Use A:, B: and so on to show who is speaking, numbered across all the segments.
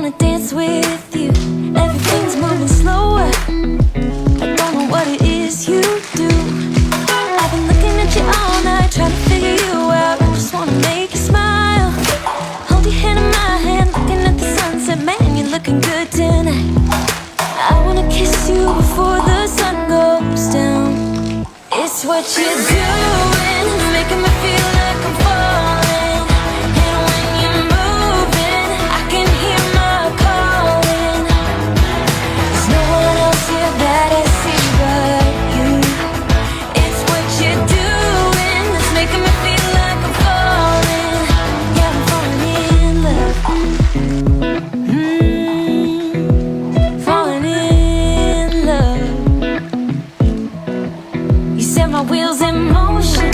A: wanna dance with you. Everything's moving slower. I don't know what it is you do. I've been looking at you all night, trying to figure you out. I just wanna make you smile. Hold your hand in my hand, looking at the sunset. Man, you're looking good tonight. I wanna kiss you before the sun goes down. It's what you're doing, it's making me feel like I'm falling. And when you're moving, I can hear my calling. There's no one else here that I see but you. It's what you're doing, it's making me feel like I'm falling. Yeah, I'm falling in love. Falling in love. You set my wheels in motion.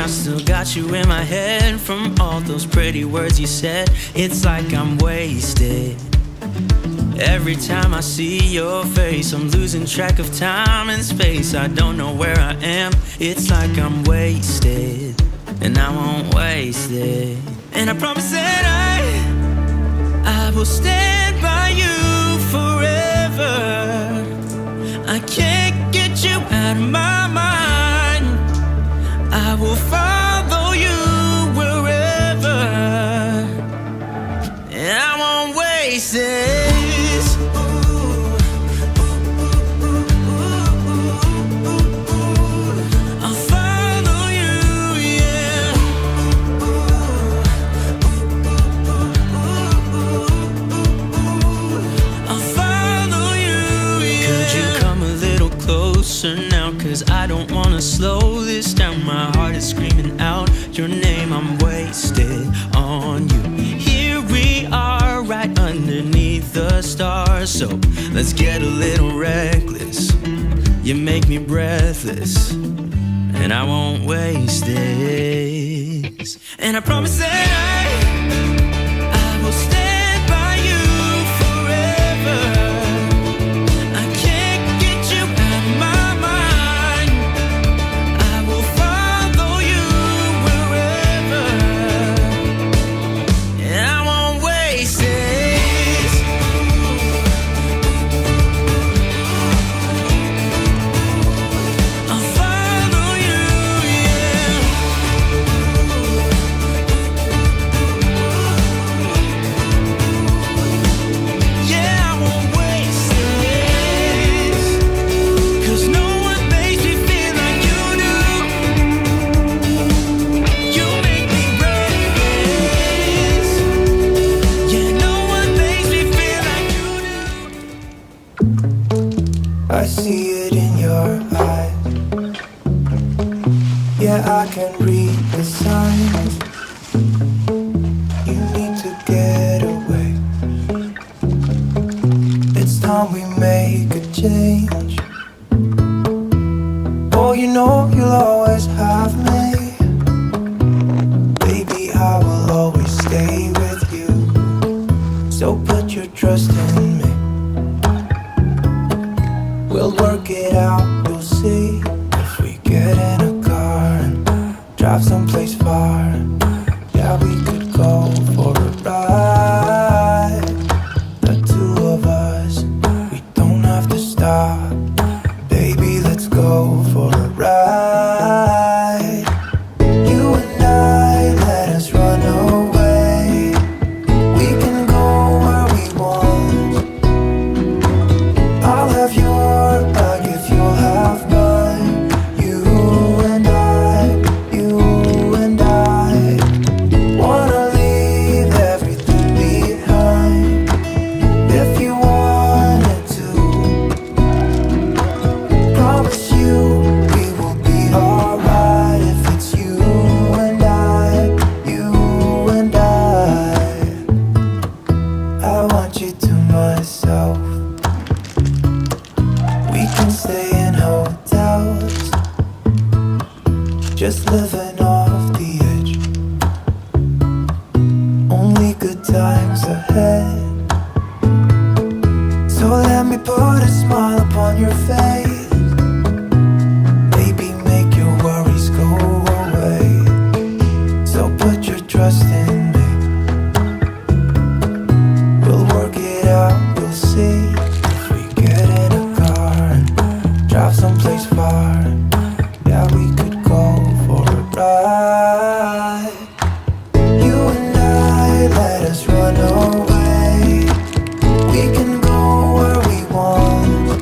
B: I still got you in my head from all those pretty words you said. It's like I'm wasted. Every time I see your face, I'm losing track of time and space. I don't know where I am. It's like I'm wasted, and I won't waste it. And I promise that I will stand by you forever. I can't get you out of my mind. I will follow you wherever, and I won't waste it. Now, cause I don't wanna slow this down. My heart is screaming out your name. I'm wasted on you. Here we are, right underneath the stars. So let's get a little reckless. You make me breathless, and I won't waste this. And I promise that I will stand by you forever.
C: I see it in your eyes. Yeah, I can read the signs. You need to get away. It's time we make a change. Oh, you know you'll always have me. Baby, I will always stay with you. So put your trust in me. We'll work it out, you'll see. If we get in a car and drive someplace far, yeah, we could go for a ride. The two of us, we don't have to stop. Baby, let's go for a ride. You and I, let us run away. We can go where we want. I'll have your bag if you'll have mine. You and I wanna leave everything behind. If you wanted to, promise you we will be alright. If it's you and I want you to myself. We can stay in hotels, just living off the edge. Only good times ahead. So let me put a smile upon your face. Maybe make your worries go away. So put your trust in me. We'll work it out, you'll see. If we get in a car and drive someplace far, yeah, we could go for a ride. You and I, let us run away. We can go where we want.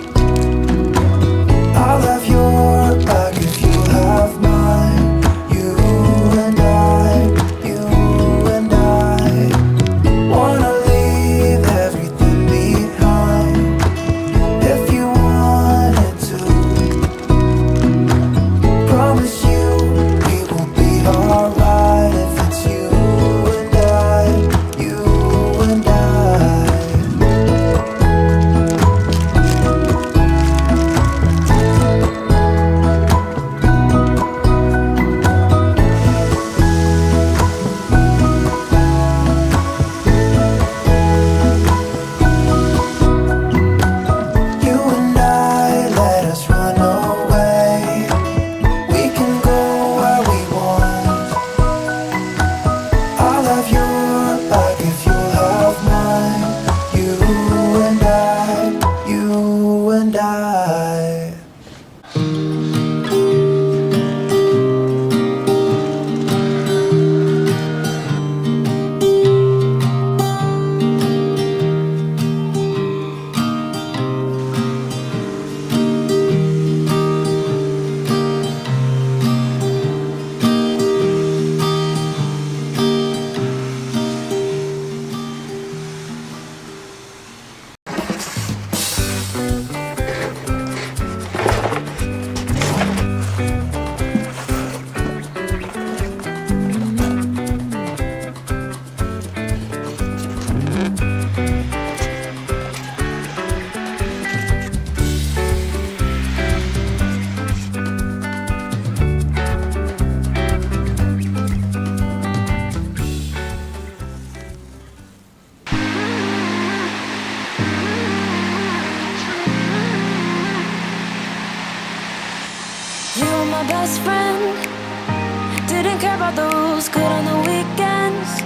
A: care about the rules, good on the weekends.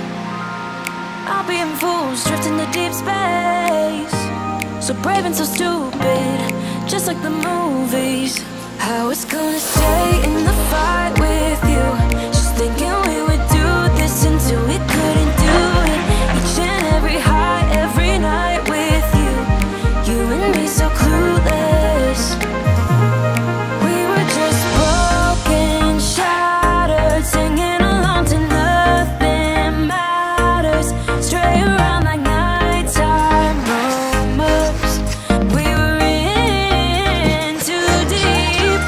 A: I'll be in fools, drifting to deep space. So brave and so stupid, just like the movies. I was gonna stay in the fight with you, just thinking we would do this until we couldn't do it. Each and every high, every night with you, you and me so clueless. We were just broken, shattered, singing along to nothing matters. Stray around like nighttime rumors. We were in too deep.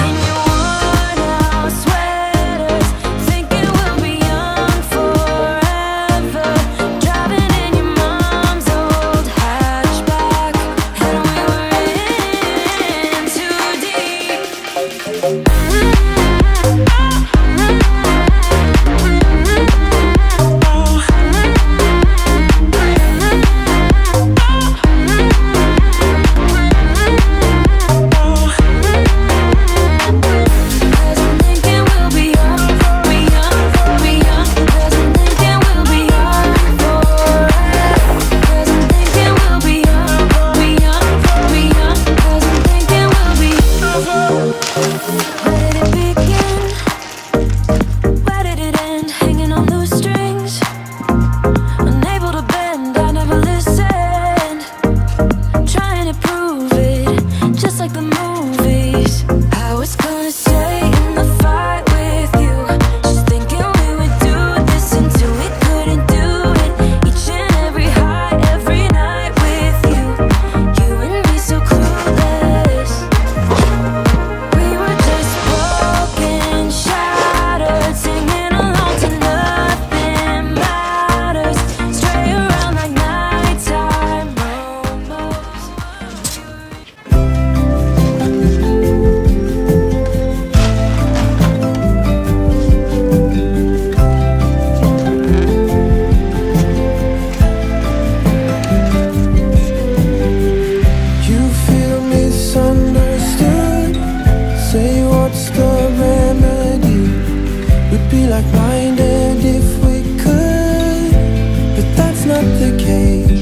A: In your worn out sweaters, thinking we'll be young forever. Driving in your mom's old hatchback, and we were in too deep. Cause I'm thinking we'll be young, be young, be young. Cause I'm thinking we'll be young forever. Cause I'm thinking we'll be young, be young, be young. Cause I'm thinking we'll be. Where did it begin? Where did it end? Hanging on loose strings, unable to bend. I never listened, trying to prove it, just like the movies. I was gonna stay in the fight with you, just thinking we would do this until we couldn't do it. Each and every high, every night with you, you and me so clueless. We were just broken, shattered, singing along to nothing matters. Stray around like nighttime rumors.
C: You feel misunderstood. Say what's the remedy? We'd be like-minded if we could, but that's not the case.